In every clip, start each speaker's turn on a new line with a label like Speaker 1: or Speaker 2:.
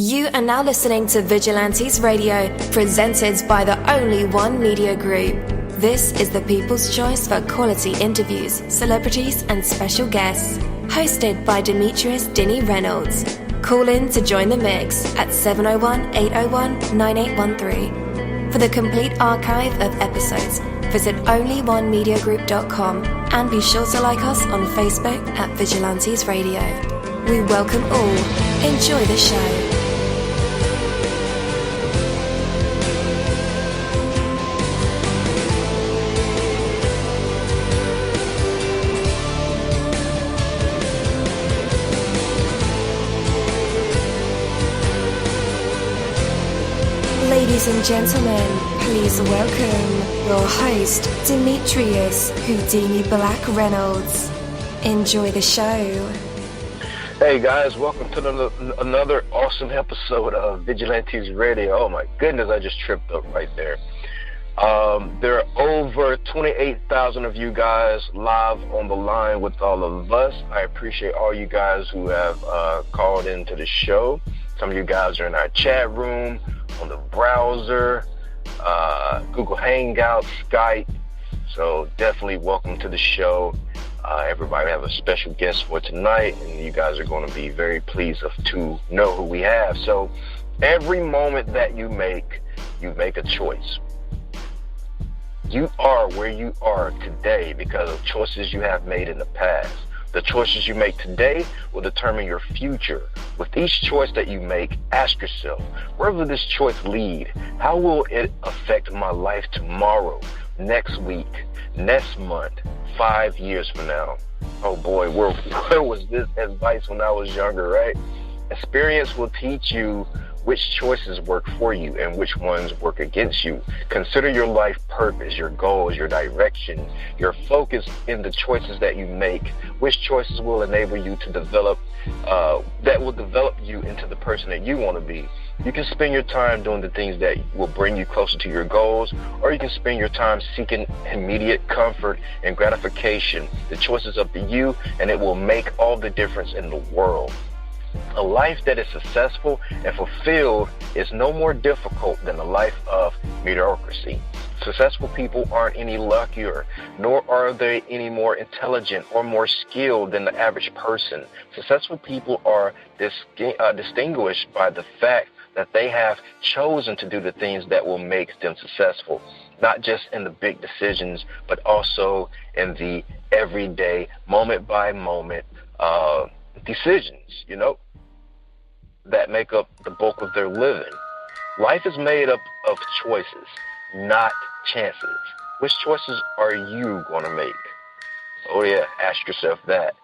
Speaker 1: You are now listening to Vigilantes Radio, presented by the Only One Media Group. This is the people's choice for quality interviews, celebrities and special guests. Hosted by Demetrius Dinny Reynolds. Call in to join the mix at 701-801-9813. For the complete archive of episodes, visit onlyonemediagroup.com and be sure to like us on Facebook at Vigilantes Radio. We welcome all. Enjoy the show. Ladies and gentlemen, please welcome your host, Demetrius Houdini Black Reynolds. Enjoy the show.
Speaker 2: Hey guys, welcome to another awesome episode of Vigilantes Radio. Oh my goodness, I just tripped up right there. There are over 28,000 of you guys live on the line with all of us. I appreciate all you guys who have called into the show. Some of you guys are in our chat room, on the browser, Google Hangouts, Skype. So definitely welcome to the show. Everybody, we have a special guest for tonight, and you guys are going to be very pleased to know who we have. So every moment that you make a choice. You are where you are today because of choices you have made in the past. The choices you make today will determine your future. With each choice that you make, ask yourself, where will this choice lead? How will it affect my life tomorrow, next week, next month, 5 years from now? Oh boy, where was this advice when I was younger, right? Experience will teach you which choices work for you and which ones work against you. Consider your life purpose, your goals, your direction, your focus in the choices that you make. Which choices will enable you to develop, that will develop you into the person that you want to be. You can spend your time doing the things that will bring you closer to your goals, or you can spend your time seeking immediate comfort and gratification. The choice is up to you, and it will make all the difference in the world. A life that is successful and fulfilled is no more difficult than a life of mediocrity. Successful people aren't any luckier, nor are they any more intelligent or more skilled than the average person. Successful people are distinguished by the fact that they have chosen to do the things that will make them successful, not just in the big decisions, but also in the everyday, moment by moment decisions, that make up the bulk of their living. Life is made up of choices, not chances. Which choices are you going to make? Oh yeah, ask yourself that.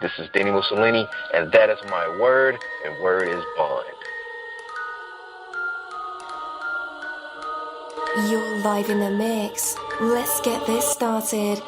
Speaker 2: This is dini-mussolini, and that is my word, and word is bond.
Speaker 1: You're live in the mix. Let's get this started.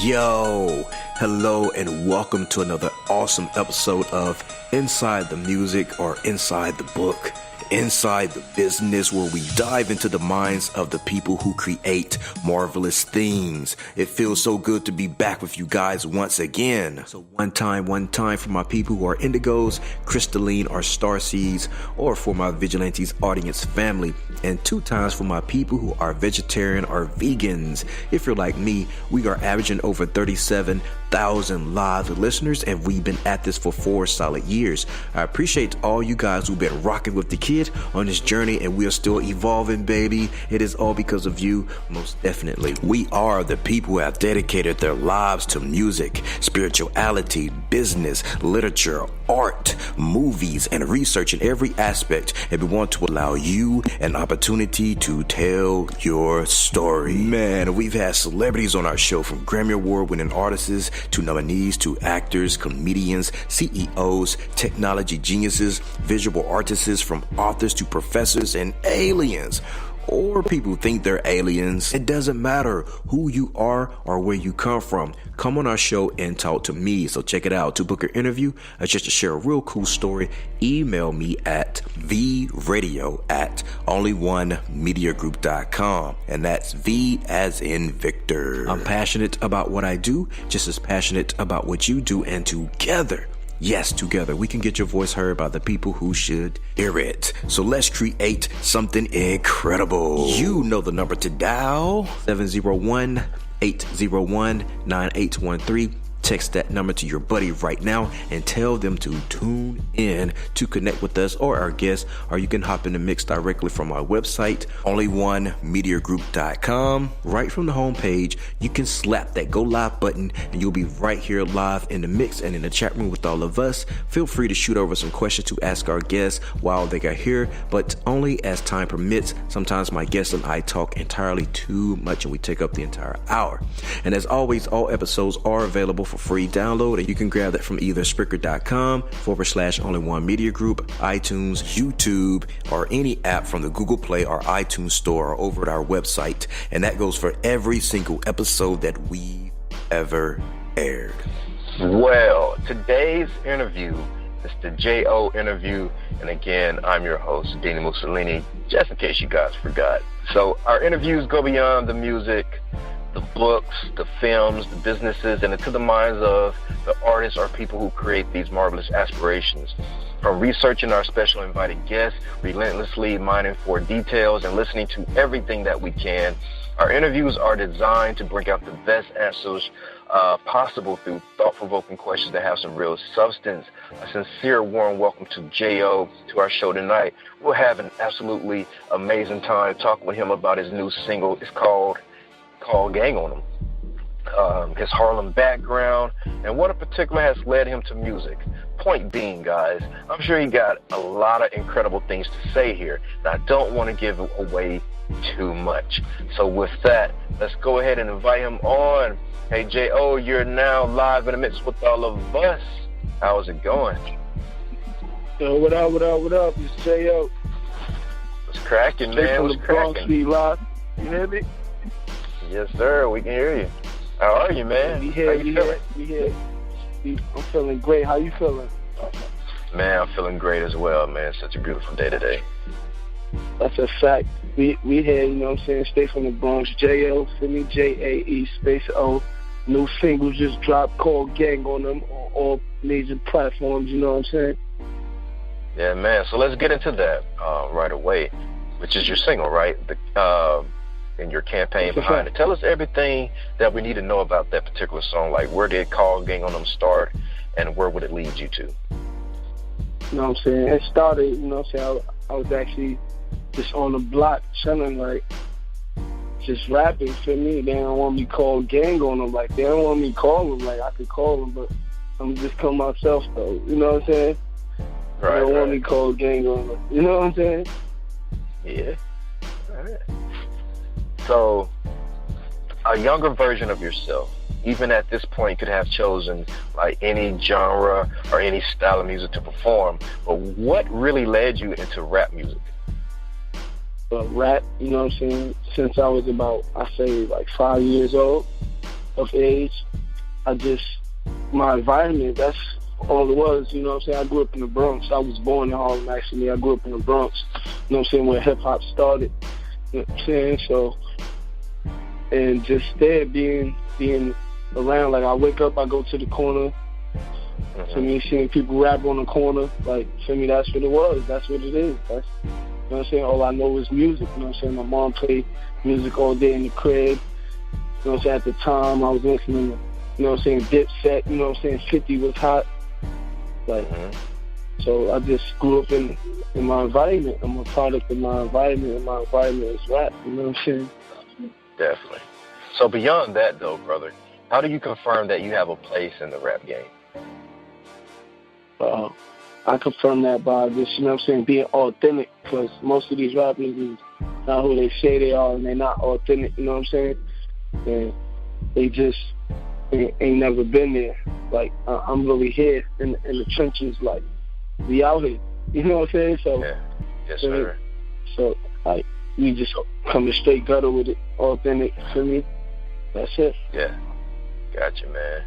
Speaker 3: Yo, hello and welcome to another awesome episode of Inside the Music, or Inside the Book, Inside the Business, where we dive into the minds of the people who create marvelous things. It feels so good to be back with you guys once again. So one time for my people who are indigos, crystalline, or starseeds, or for my Vigilantes audience family, and 2 times for my people who are vegetarian or vegans. If you're like me, we are averaging over 37,000 live listeners, and we've been at this for 4 solid years. I appreciate all you guys who've been rocking with the kid on this journey, and we are still evolving, baby. It is all because of you, most definitely. We are the people who have dedicated their lives to music, spirituality, business, literature, art, movies, and research in every aspect, and we want to allow you an opportunity to tell your story. Man, we've had celebrities on our show, from Grammy Award winning artists to nominees to actors, comedians, CEOs, technology geniuses, visual artists, from authors to professors and aliens. or people who think they're aliens. It doesn't matter who you are or where you come from. Come on our show and talk to me. So check it out. To book an interview or just to share a real cool story, email me at vradio@onlyonemediagroup.com. And that's V as in Victor. I'm passionate about what I do, just as passionate about what you do, and together, yes, together, we can get your voice heard by the people who should hear it. So let's create something incredible. You know the number to dial, 701-801-9813. Text that number to your buddy right now and tell them to tune in to connect with us or our guests, or you can hop in the mix directly from our website, onlyonemediagroup.com. Right from the homepage, you can slap that go live button and you'll be right here live in the mix and in the chat room with all of us. Feel free to shoot over some questions to ask our guests while they are here, but only as time permits. Sometimes my guests and I talk entirely too much and we take up the entire hour. And as always, all episodes are available for free download, and you can grab that from either Spreaker.com/Only One Media Group, iTunes, YouTube, or any app from the Google Play or iTunes Store, or over at our website. And that goes for every single episode that we've ever aired.
Speaker 2: Well, today's interview is the Jae-O Interview, and again, I'm your host, Dini-Mussolini, just in case you guys forgot. So our interviews go beyond the music, the books, the films, the businesses, and into the minds of the artists or people who create these marvelous aspirations. From researching our special invited guests, relentlessly mining for details, and listening to everything that we can, our interviews are designed to bring out the best answers possible through thought-provoking questions that have some real substance. A sincere warm welcome to Jae-O to our show tonight. We'll have an absolutely amazing time talking with him about his new single. It's called Gang on Him, his Harlem background, and what in particular has led him to music. Point being, guys, I'm sure he got a lot of incredible things to say here, and I don't want to give away too much. So with that, let's go ahead and invite him on. Hey, Jae-O, you're now live in the mix with all of us. How's it going?
Speaker 4: Yo, what up? It's Jae-O.
Speaker 2: What's cracking, man? What's cracking?
Speaker 4: You hear me?
Speaker 2: Yes, sir. We can hear you. How are you, man?
Speaker 4: We here. I'm feeling great. How you feeling?
Speaker 2: Man, I'm feeling great as well, man. Such a beautiful day today.
Speaker 4: That's a fact. We here, you know what I'm saying? Stay from the Bronx. Jae-O, for me, Jae space O. New single just dropped called Gang on Them on all major platforms, you know what I'm saying?
Speaker 2: Yeah, man. So let's get into that right away, which is your single, right? And your campaign behind it. Tell us everything that we need to know about that particular song. Like, where did Call Gang on Them start, and where would it lead you to?
Speaker 4: You know what I'm saying? It started, you know what I'm saying, I was actually just on the block chilling, like, just rapping for me. They don't want me called Gang on Them. Like, they don't want me call them. Like, I could call them, but I'm just call myself, though. You know what I'm saying?
Speaker 2: Right,
Speaker 4: they don't want me called Gang on Them. You know what I'm saying?
Speaker 2: Yeah. All right. So, a younger version of yourself, even at this point, could have chosen like any genre or any style of music to perform. But what really led you into rap music?
Speaker 4: Rap, you know what I'm saying? Since I was about, I say, like 5 years old of age, my environment, that's all it was, you know what I'm saying? I grew up in the Bronx. I was born in Harlem, actually. I grew up in the Bronx, you know what I'm saying, where hip-hop started. You know what I'm saying? So, and just there being around, like I wake up, I go to the corner, to me, seeing people rap on the corner, like, to me, that's what it was. That's what it is. That's, you know what I'm saying? All I know is music, you know what I'm saying? My mom played music all day in the crib. You know what I'm saying? At the time, I was listening to, you know what I'm saying, Dipset, you know what I'm saying? 50 was hot. Like, so I just grew up in my environment. I'm a product of my environment, and my environment is rap, you know what I'm saying?
Speaker 2: Definitely. So beyond that, though, brother, how do you confirm that you have a place in the rap game?
Speaker 4: I confirm that by just, you know what I'm saying, being authentic, because most of these rappers is not who they say they are, and they're not authentic, you know what I'm saying? And they just ain't never been there. Like, I'm really here in the trenches, like, we out here, you know what I'm saying? So,
Speaker 2: yeah. Yes, sir.
Speaker 4: So, like, we just coming straight gutter with it, authentic for me. That's it.
Speaker 2: Yeah, gotcha, man.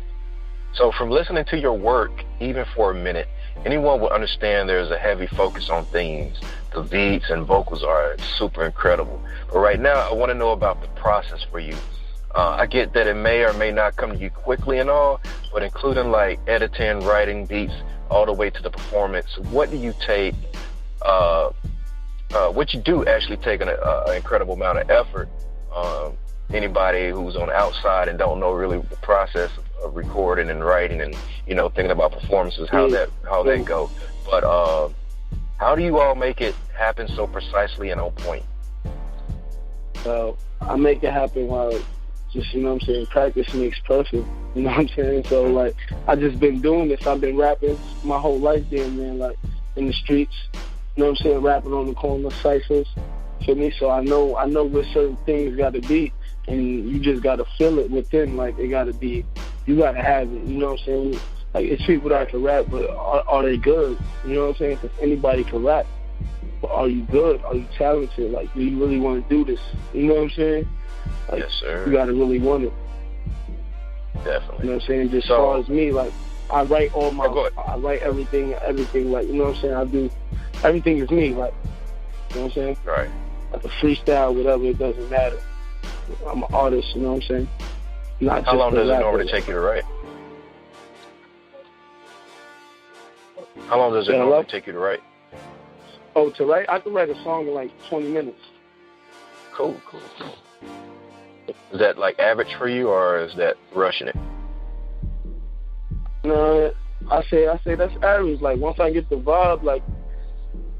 Speaker 2: So from listening to your work, even for a minute, anyone would understand there's a heavy focus on themes. The beats and vocals are super incredible. But right now, I want to know about the process for you. I get that it may or may not come to you quickly and all, but including like editing, writing beats, all the way to the performance, what do you take, what you do actually take an incredible amount of effort. Anybody who's on the outside and don't know really the process of recording and writing and, you know, thinking about performances, how that go. But how do you all make it happen so precisely and on point?
Speaker 4: I make it happen while just, you know what I'm saying, practice makes perfect. You know what I'm saying? So, like, I just been doing this. I've been rapping my whole life damn near, like, in the streets. You know what I'm saying? Rapping on the corner ciphers. For me, so I know where certain things got to be, and you just got to feel it within. Like, it got to be, you got to have it. You know what I'm saying? Like, it's people that can rap, but are they good? You know what I'm saying? Because anybody can rap. But are you good? Are you talented? Like, do you really want to do this? You know what I'm saying? Like,
Speaker 2: yes, sir.
Speaker 4: You got to really want it.
Speaker 2: Definitely.
Speaker 4: You know what I'm saying? Just as far as me, like, I write all my, I write everything, like, you know what I'm saying? I do, everything is me, like, you know what I'm saying?
Speaker 2: Right.
Speaker 4: Like a freestyle, whatever, it doesn't matter. I'm an artist, you know what I'm saying? Not
Speaker 2: How
Speaker 4: just
Speaker 2: long does it
Speaker 4: rapper.
Speaker 2: normally take you to write? How long does it normally take you to write?
Speaker 4: Oh, to write? I can write a song in like 20 minutes.
Speaker 2: Cool. Is that like average for you, or is that rushing it?
Speaker 4: No, I say that's average. Like, once I get the vibe, like,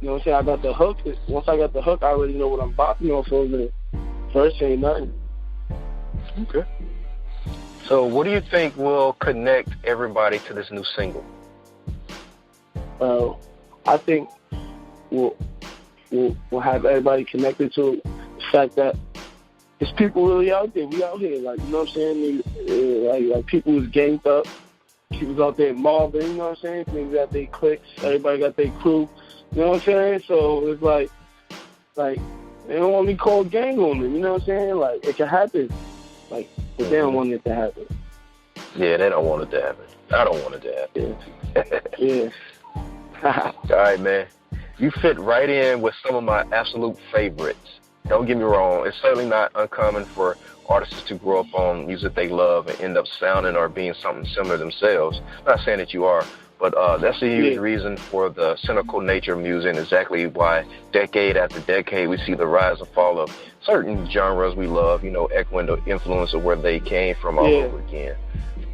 Speaker 4: you know what I'm saying, I got the hook. Once I got the hook, I already know what I'm bopping off of it. First ain't nothing.
Speaker 2: Okay. So what do you think will connect everybody to this new single?
Speaker 4: I think we'll have everybody connected to the fact that there's people really out there. We out here, like, you know what I'm saying? Like people who's ganged up. People's out there mobbing, you know what I'm saying? Things got their cliques. Everybody got their crew. You know what I'm saying? So it's like they don't want me called gang on them. You know what I'm saying? Like, it can happen. Like, but they don't want it to happen.
Speaker 2: Yeah, they don't want it to happen. I don't want it to happen.
Speaker 4: Yeah.
Speaker 2: All right, man. You fit right in with some of my absolute favorites. Don't get me wrong. It's certainly not uncommon for artists to grow up on music they love and end up sounding or being something similar themselves. Not saying that you are, but that's a huge reason for the cynical nature of music, and exactly why decade after decade we see the rise and fall of certain genres we love, you know, echoing the influence of where they came from all over again.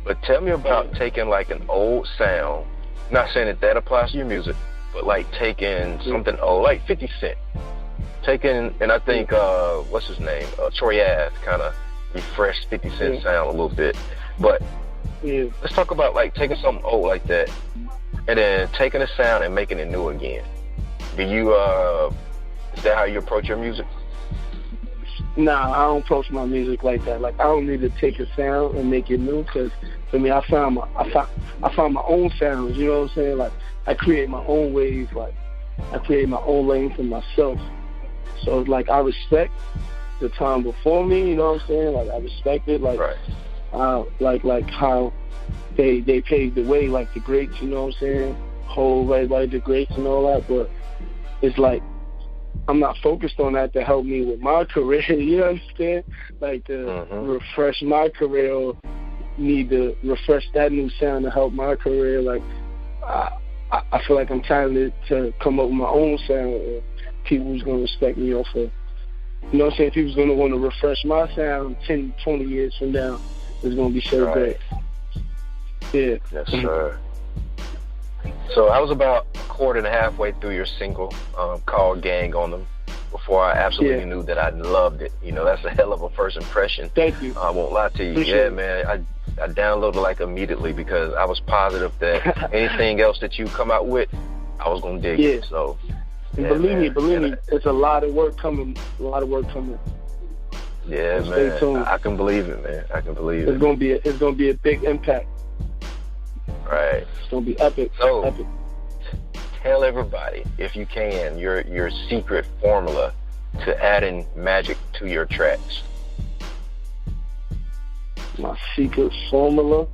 Speaker 2: But tell me about taking like an old sound, not saying that applies to your music, but like taking something old, like 50 Cent. Taking, and I think, what's his name? Troy Ave kind of refreshed 50 Cent sound a little bit. But let's talk about like taking something old like that and then taking the sound and making it new again. Do you, is that how you approach your music?
Speaker 4: Nah, I don't approach my music like that. Like, I don't need to take a sound and make it new, because for me, I found my own sounds. You know what I'm saying? Like, I create my own waves. Like, I create my own lane for myself. So it's like, I respect the time before me. You know what I'm saying? Like, I respect it. Like, like how they paved the way, like the greats. You know what I'm saying? Everybody, the greats and all that. But it's like, I'm not focused on that to help me with my career, you understand? Like, to refresh my career, or need to refresh that new sound to help my career. Like, I feel like I'm talented to come up with my own sound, and people's going to respect me off of, you know what I'm saying? People's going to want to refresh my sound 10, 20 years from now. It's going to be so great. Yeah.
Speaker 2: Yes, sir. So I was about a quarter and a halfway through your single called Gang on Them before I absolutely knew that I loved it. You know, that's a hell of a first impression.
Speaker 4: Thank you.
Speaker 2: I won't lie to you.
Speaker 4: Appreciate it.
Speaker 2: Man, I downloaded like immediately because I was positive that anything else that you come out with, I was going to dig it. So,
Speaker 4: and believe me, it's a lot of work coming.
Speaker 2: Yeah,
Speaker 4: so
Speaker 2: man.
Speaker 4: Stay tuned.
Speaker 2: I can believe it, man. I can believe
Speaker 4: it. It's gonna be a big impact.
Speaker 2: Right.
Speaker 4: It's gonna be epic.
Speaker 2: So,
Speaker 4: epic.
Speaker 2: Tell everybody, if you can, your secret formula to adding magic to your tracks?
Speaker 4: My secret formula?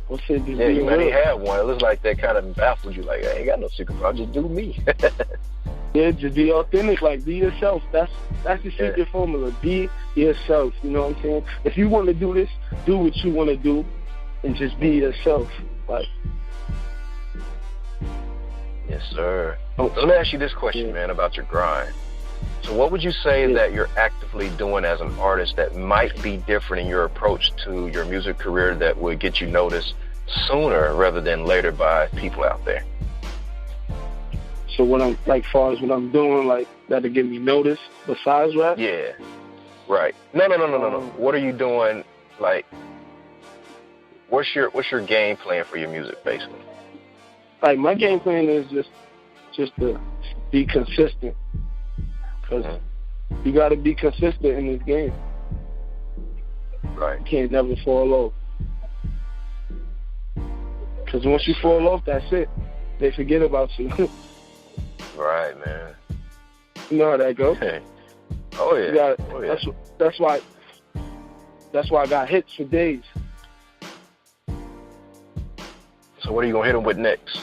Speaker 4: What's it?
Speaker 2: Yeah, you already have one. It looks like that kind of baffled you. Like, I ain't got no secret formula. I'll just do me.
Speaker 4: Yeah, just be authentic. Like, be yourself. That's the secret formula. Be yourself. You know what I'm saying? If you want to do this, do what you want to do, and just be yourself. Like.
Speaker 2: Yes, sir. So let me ask you this question, man, about your grind. So what would you say that you're actively doing as an artist that might be different in your approach to your music career that would get you noticed sooner rather than later by people out there?
Speaker 4: So what I'm, like, far as what I'm doing, like, that'll get me noticed besides rap?
Speaker 2: Yeah. Right. No. What are you doing, like, what's your game plan for your music, basically?
Speaker 4: Like, my game plan is just to be consistent. Because you got to be consistent in this game.
Speaker 2: Right.
Speaker 4: You can't never fall off. Because once you fall off, that's it. They forget about you.
Speaker 2: Right, man.
Speaker 4: You know how that goes.
Speaker 2: Oh, yeah.
Speaker 4: That's why I got hits for days.
Speaker 2: So what are you going to hit them with next?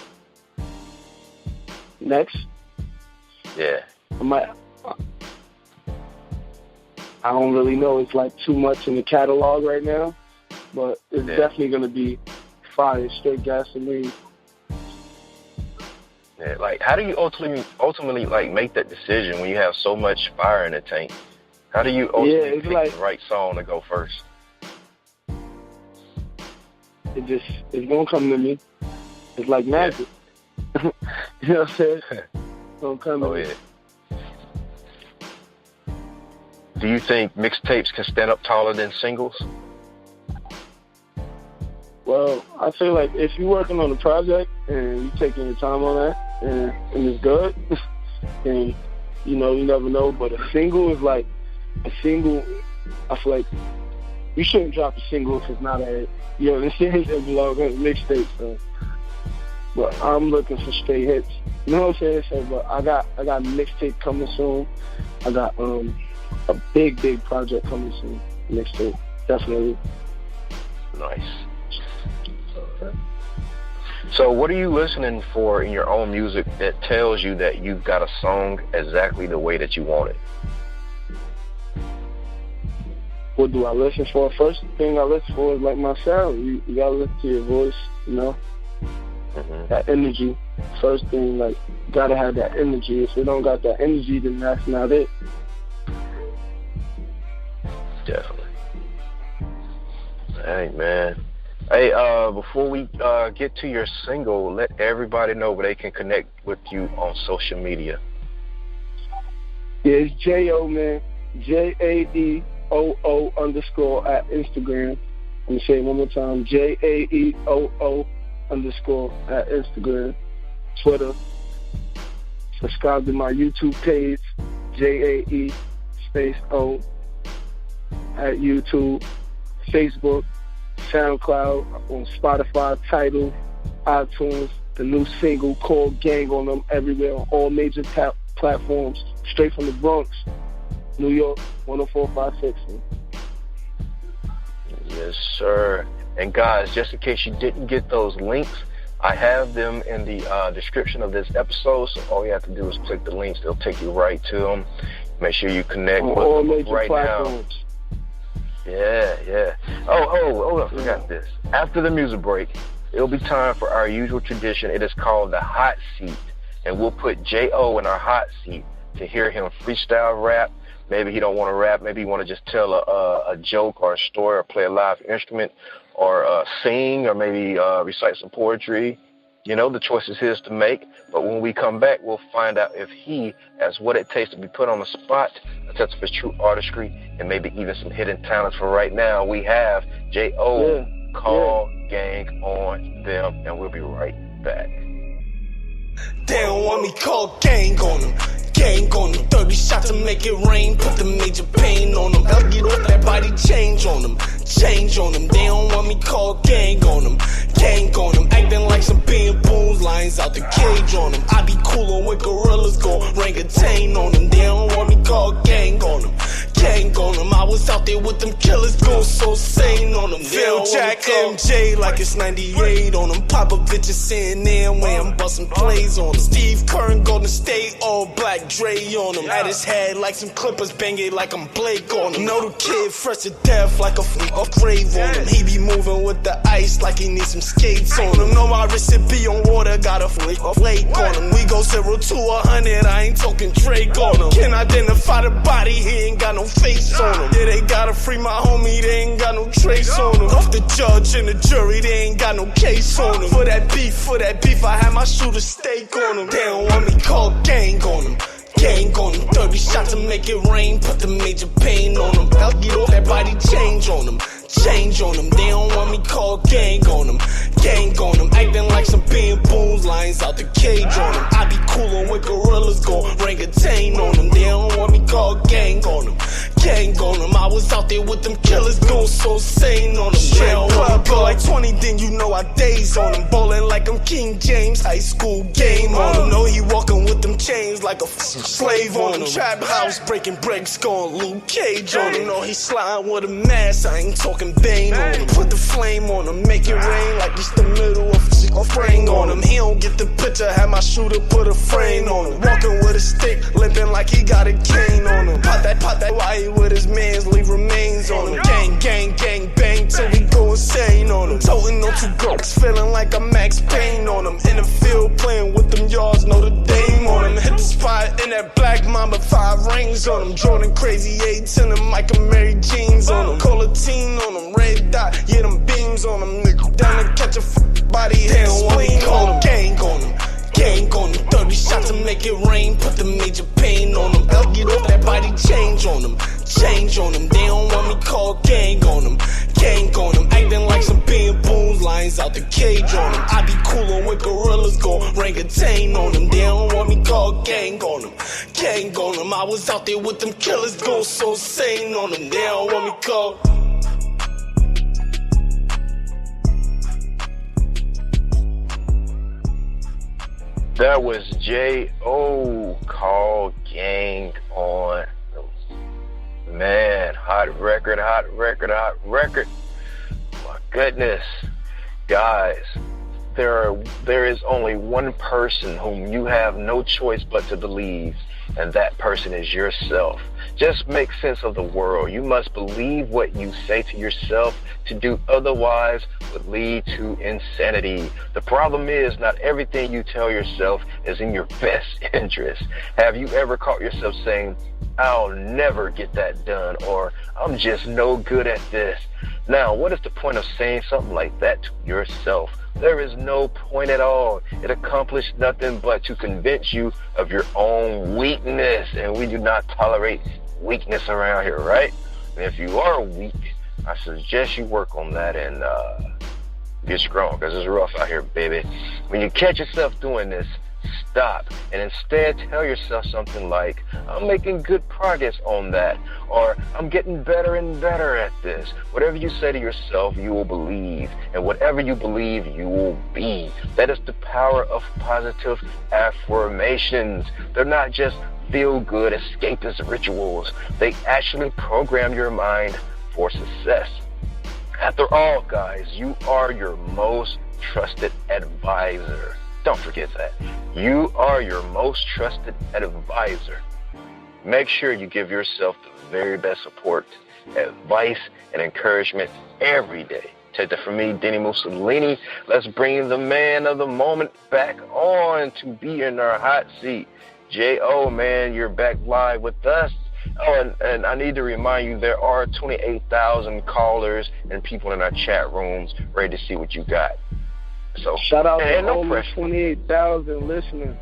Speaker 4: Next?
Speaker 2: Yeah.
Speaker 4: I don't really know. It's like too much in the catalog right now, but it's definitely going to be fire, straight gasoline.
Speaker 2: Yeah, like, how do you ultimately like make that decision when you have so much fire in the tank? How do you ultimately pick the right song to go first?
Speaker 4: It's gonna come to me. It's like magic. You know what I'm saying? It's gonna come to me.
Speaker 2: Do you think mixtapes can stand up taller than singles?
Speaker 4: Well, I feel like if you're working on a project and you're taking your time on that and it's good, then, you know, you never know. But a single is like, I feel like you shouldn't drop a single if it's not a hit. You know, this shit belongs on a mixtape, so. But I'm looking for straight hits. You know what I'm saying? So, but I got a mixtape coming soon. I got a big project coming soon. Mixtape, definitely.
Speaker 2: Nice. So what are you listening for in your own music that tells you that you've got a song exactly the way that you want it?
Speaker 4: What do I listen for? First thing I listen for is like my sound. You gotta listen to your voice, you know? That energy. First thing, like, gotta have that energy. If you don't got that energy, then that's not it.
Speaker 2: Definitely. Hey, man. Hey, before we get to your single, let everybody know where they can connect with you on social media.
Speaker 4: Yeah, it's Jae-O, man. Jaeoo _ at Instagram. Let me say it one more time. Jaeoo _ at Instagram. Twitter. Subscribe to my YouTube page, JAE _ at YouTube. Facebook. SoundCloud, on Spotify, Tidal, iTunes, the new single called Gang on them everywhere on all major platforms, straight from the Bronx, New York, 10456.
Speaker 2: Yes, sir. And guys, just in case you didn't get those links, I have them in the description of this episode, so all you have to do is click the links. They'll take you right to them. Make sure you connect
Speaker 4: on
Speaker 2: with
Speaker 4: all
Speaker 2: them
Speaker 4: major
Speaker 2: right
Speaker 4: platforms.
Speaker 2: now. Yeah. Oh, I forgot this. After the music break, it'll be time for our usual tradition. It is called the hot seat. And we'll put Jae-O in our hot seat to hear him freestyle rap. Maybe he don't want to rap. Maybe he want to just tell a joke or a story or play a live instrument or sing or maybe recite some poetry. You know, the choice is his to make. But when we come back, we'll find out if he has what it takes to be put on the spot, a test of his true artistry, and maybe even some hidden talents. For right now, we have Jae-O, Call Gang on them, and we'll be right back.
Speaker 5: They don't want me call gang on them. Gang on them. 30 shots to make it rain. Put the major pain on them. I'll get off that body change on them. Change on them. They don't want me call gang on them. Gang on them. Acting like some being boons. Lions out the cage on them. I be coolin' with gorillas. Go ring a Rangatain on them. They don't want me called gang on them. Gang on them. I was out there with them killers going so sane on them. Phil Jack MJ like it's 98 on them. Popovich is sitting there where I'm busting plays on them. Steve Kerr and Golden State, all black Dre on them. At his head like some Clippers, bang it like I'm Blake on him. Know the kid fresh to death like a grave on him. He be moving with the ice like he needs some skates on him. Know my wrist it be on water, got a flake on him. We go 0 to 100, I ain't talking Drake on him. Can't identify the body, he ain't got no face on him. Yeah, they gotta free my homie, they ain't got no trace on him. Off the judge and the jury, they ain't got no case on him. For that beef, I had my shooter stake on him. They don't want me called gang on him. Gang on them, 30 shots to make it rain, put the major pain on them. I'll get off that body change on them. Change on them, they don't want me called gang on them. Gang on them, acting like some bamboos, lions out the cage on them. I be coolin' with gorillas, go rangatain on them. They don't want me called gang on them. Gang on them, I was out there with them killers, going so sane on them. Yeah, club go like 20, then you know I days on them. Ballin' like I'm King James, high school game on them. Know he walking with them chains like a slave on him. Trap house breaking bricks, going Luke Cage on him. Know he sliding with a mask, I ain't talking Bane on him. Put the flame on him, make it rain like it's the middle of a frame on him. He don't get the picture, had my shooter put a frame on him. Walking with a stick, limping like he got a cane on him. Pop that while he with his mans, leave remains on him. Gang, bang, till we go insane on him. Toting on 2 blocks, feeling like I'm Max Payne on him. In the field, playing with them yards, Notre Dame on him. Hit the spot in that black mamba, 5 rings on him. Jordan crazy 8s and them Michael Mary jeans on him. Call a teen on him, red dot, yeah, them beams on him. Nigga down to catch a body, hit a spleen on him. Gang on him. Gang on them, 30 shots to make it rain, put the major pain on them. I'll get off that body change on them. Change on them, they don't want me called gang on them. Gang on them, acting like some bamboos, lions out the cage on them. I be coolin' with gorillas, go rangatain on them. They don't want me called gang on them. Gang on them, I was out there with them killers, go so sane on them. They don't want me called.
Speaker 2: That was Jae-O called Gang on. Man, hot record. My goodness. Guys, there is only one person whom you have no choice but to believe, and that person is yourself. Just make sense of the world. You must believe what you say to yourself. To do otherwise would lead to insanity. The problem is not everything you tell yourself is in your best interest. Have you ever caught yourself saying, I'll never get that done, or I'm just no good at this? Now, what is the point of saying something like that to yourself? There is no point at all. It accomplished nothing but to convince you of your own weakness, and we do not tolerate weakness around here, right? And if you are weak, I suggest you work on that and get strong, because it's rough out here, baby. When you catch yourself doing this, stop and instead tell yourself something like, I'm making good progress on that, or I'm getting better and better at this. Whatever you say to yourself, you will believe, and whatever you believe, you will be. That is the power of positive affirmations. They're not just feel-good escapist rituals. They actually program your mind for success. After all, guys, you are your most trusted advisor. Don't forget that. You are your most trusted advisor. Make sure you give yourself the very best support, advice, and encouragement every day. Take that from me, Dini-Mussolini. Let's bring the man of the moment back on to be in our hot seat. Jae-O, man, you're back live with us. Oh, and I need to remind you, there are 28,000 callers and people in our chat rooms ready to see what you got. So
Speaker 4: shout out to almost 28,000 listeners.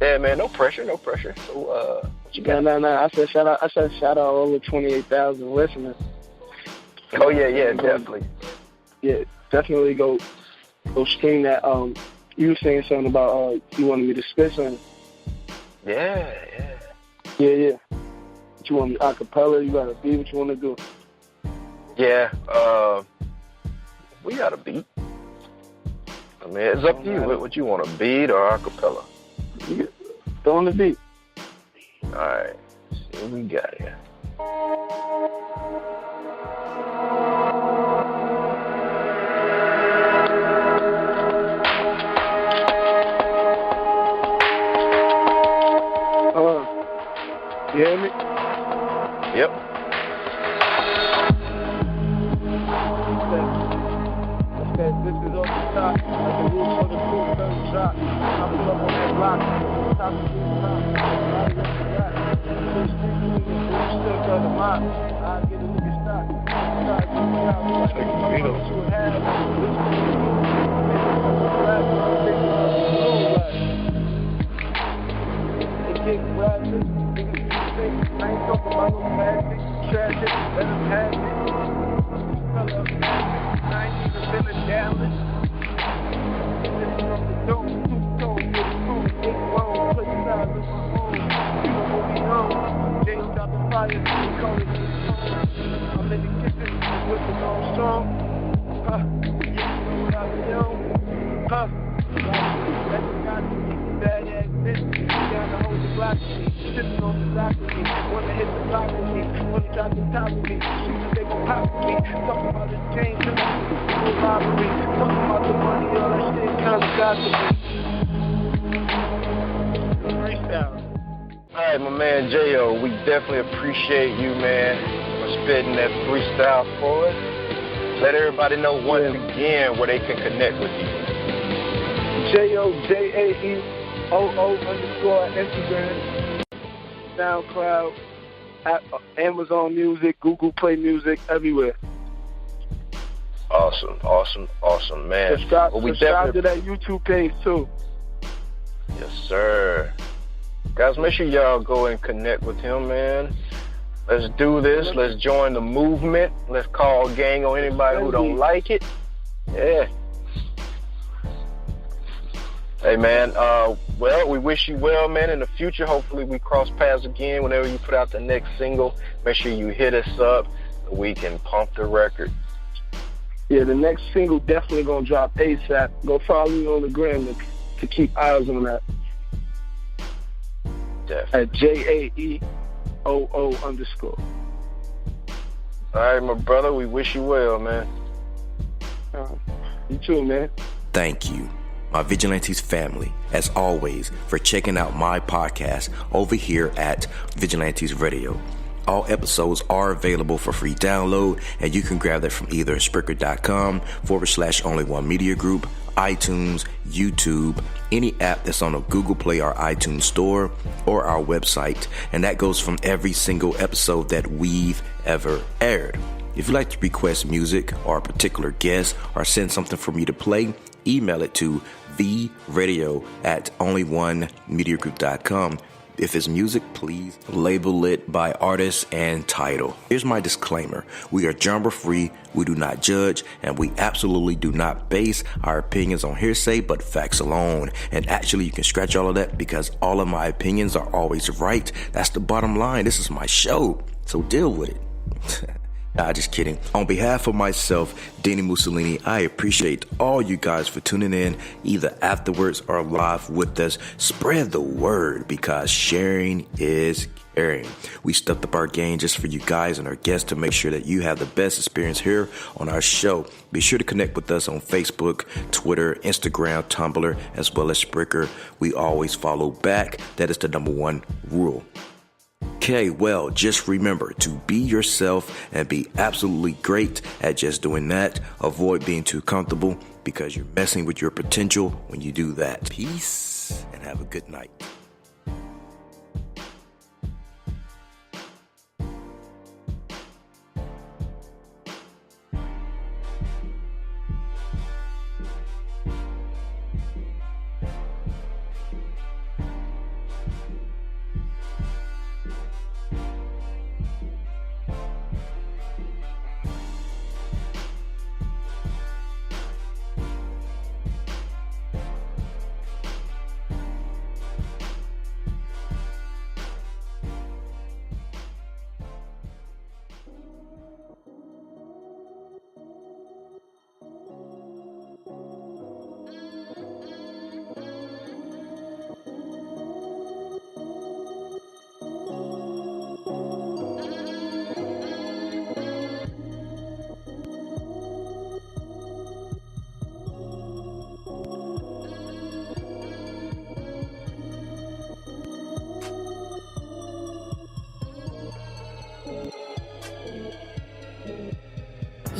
Speaker 2: Yeah, man, no pressure. So what you got?
Speaker 4: No. I said shout out over 28,000 listeners.
Speaker 2: Oh yeah, definitely.
Speaker 4: Yeah, definitely go stream that. You were saying something about you wanted me to spit something.
Speaker 2: Yeah.
Speaker 4: What you want me acapella? You got a beat? What you want to do?
Speaker 2: Yeah, we got a beat. I mean, it's up to you. What you want, a beat or acapella?
Speaker 4: Throw on the beat.
Speaker 2: Alright, see what we got here.
Speaker 4: You hear me?
Speaker 2: Yep.
Speaker 4: This is off the top, like the roof of the cool third shot. I pull up on that block, top of the top, right up the back. Still got the mop, I get a nigga shot. Try to get me out, like a tomato. This is I ain't talking about no magic, tragic, let them have it. Color of magic, I ain't even feeling Dallas. Listen on the dome, two-tone, get a food, big roll, play size of my own. You know what we know, Jay stop the fire, we call it the song. I'm in the kitchen, with the long strong. You know what I do? That's the guy to keep the bad ass bitch, down to hold the block to me. Sitting on the block with me, wanna hit the block with me, wanna drop the top with me, shoot the big pop with me, talking about this change and the robbery, talking about the money, all that shit kinda got to me. Freestyle.
Speaker 2: Alright, my man Jae-O, we definitely appreciate you, man, for spitting that freestyle for us. Let everybody know once again where they can connect with you.
Speaker 4: Jae-O, Jae-O _ Instagram, SoundCloud, Amazon Music, Google Play Music, everywhere.
Speaker 2: Awesome, man.
Speaker 4: Subscribe to that YouTube page too.
Speaker 2: Yes, sir. Guys, make sure y'all go and connect with him, man. Let's do this. Let's join the movement. Let's call gang on anybody who don't like it. Yeah. Hey, man, well, we wish you well, man, in the future. Hopefully we cross paths again whenever you put out the next single. Make sure you hit us up so we can pump the record.
Speaker 4: Yeah, the next single definitely going to drop ASAP. Go follow me on the gram to keep eyes on that.
Speaker 2: Definitely.
Speaker 4: At JAEOO_.
Speaker 2: All right, my brother, we wish you well, man.
Speaker 4: You too, man.
Speaker 3: Thank you, my Vigilantes family, as always, for checking out my podcast over here at Vigilantes Radio. All episodes are available for free download, and you can grab that from either Spreaker.com/only1media group, iTunes, YouTube, any app that's on a Google Play or iTunes store, or our website. And that goes from every single episode that we've ever aired. If you'd like to request music or a particular guest or send something for me to play, email it to theradio@only1mediagroup.com. If it's music, please label it by artist and title. Here's my disclaimer. We are genre free, we do not judge, and we absolutely do not base our opinions on hearsay, but facts alone. And actually, you can scratch all of that because all of my opinions are always right. That's the bottom line. This is my show, so deal with it. Nah, just kidding. On behalf of myself, Dini-Mussolini, I appreciate all you guys for tuning in, either afterwards or live with us. Spread the word, because sharing is caring. We stepped up our game just for you guys and our guests to make sure that you have the best experience here on our show. Be sure to connect with us on Facebook, Twitter, Instagram, Tumblr, as well as Spreaker. We always follow back. That is the #1 rule. Okay, well, just remember to be yourself and be absolutely great at just doing that. Avoid being too comfortable, because you're messing with your potential when you do that. Peace and have a good night.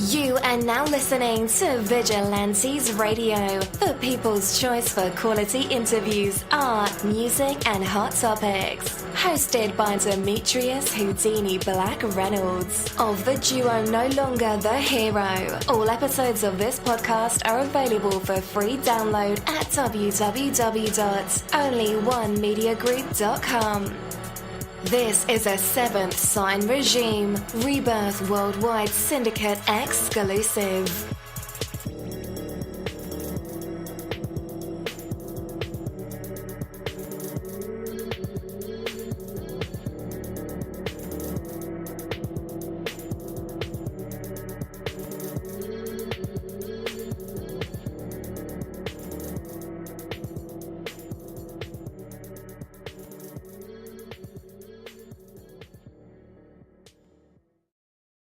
Speaker 1: You are now listening to Vigilantes Radio, the people's choice for quality interviews, art, music, and hot topics. Hosted by Demetrius Houdini Black Reynolds of the duo No Longer the Hero. All episodes of this podcast are available for free download at www.onlyonemediagroup.com. This is a Seventh Sign Regime Rebirth Worldwide Syndicate exclusive.